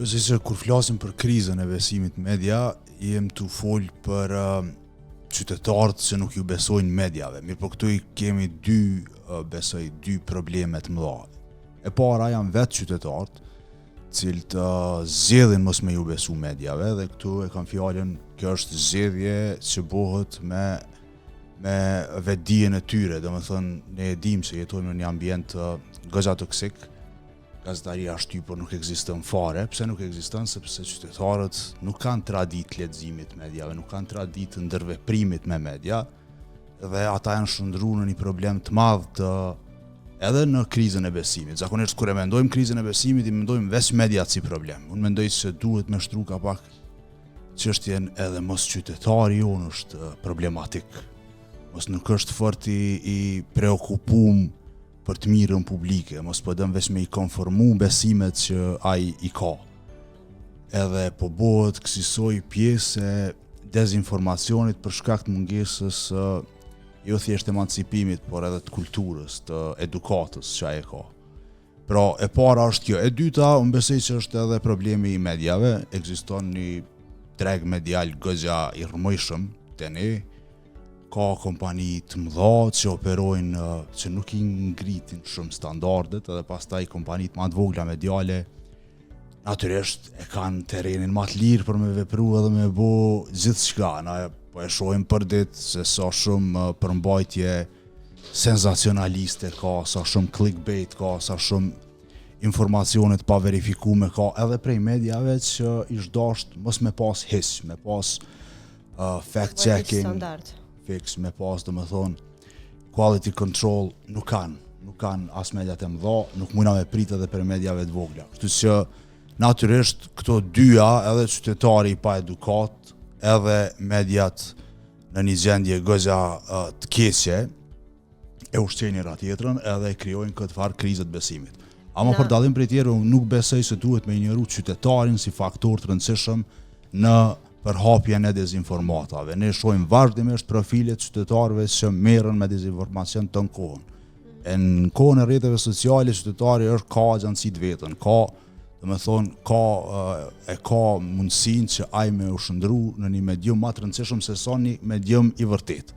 besoj se kur flasim për krizën e besimit media, jem të fol për qytetarët që nuk ju besojnë mediave. Mirë, po këtu i kemi dy probleme të mëdha. E para janë vetë qytetarët, cilët zgjedhin mos me ju besu mediave, dhe këtu e kam fjalën, kjo është zgjedhje që bëhet me vetdijen e tyre. Domethënë, ne e dim se jetojmë në një ambient goxha toksik. Gazetaria shtypur nuk ekziston fare. Pse nuk ekziston? Sepse qytetarët nuk kanë traditë leximit mediave, nuk kanë traditë ndërveprimit me media, dhe ata janë shndruar në një problem të madh edhe në krizën e besimit. Zakonisht kur e mendojmë krizën e besimit, i mendojmë veç mediat si problem. Unë mendoj se duhet me shtru ka pak çështjen edhe mos qytetari jonë është problematik. Mos nuk është fort i preokupum për të mirën publike, mos po dëm veç me i konformu besimet që ai i ka. Edhe po bëhet kësaj pjesë e dezinformacionit për shkak të mungesës jo thjesht emancipimit, por edhe të kulturës, të edukatës që ai e ka. Pra, e para është kjo. E dyta, unë besoj që është edhe problemi i mediave. Ekziston një treg medial goxha i rrëmujshëm te ne. Ka kompani të mëdha që operojnë, që nuk i ngritin shumë standardet, edhe pastaj kompanitë më të vogla mediale natyrisht e kanë terrenin më të lirë për me vepru edhe me bë gjithçka. Na po e shohim për ditë se sa shumë përmbajtje senzacionaliste ka, sa shumë clickbait ka, sa shumë informacione të pa verifikuar ka, edhe prej mediave që ish dasht mos me pas his, me pas fact checking, fix, me pas quality control, nuk kanë as mediat e mëdha, nuk mundna me prit edhe për mediave të vogla. Kështu që natyrisht këto dyja, edhe qytetari pa edukat, edhe mediat në një gjendje goxha të keqe, e ushqejnë njëra tjetrën edhe e krijojnë këtë farë krizët besimit. Ama për dallim prej tjerë, unë nuk besoj se duhet me injoru qytetarin si faktor të rëndësishëm në përhapjen e dezinformatave. Ne shohim vazhdimisht profilet qytetarëve që merren me dezinformacion të kohën. E në kohën e rrjeteve sociale, qytetari është ka agjenci të vetën, ka mundësinë që ai me u shndru në një medium më të rëndësishëm se sa një medium i vërtet.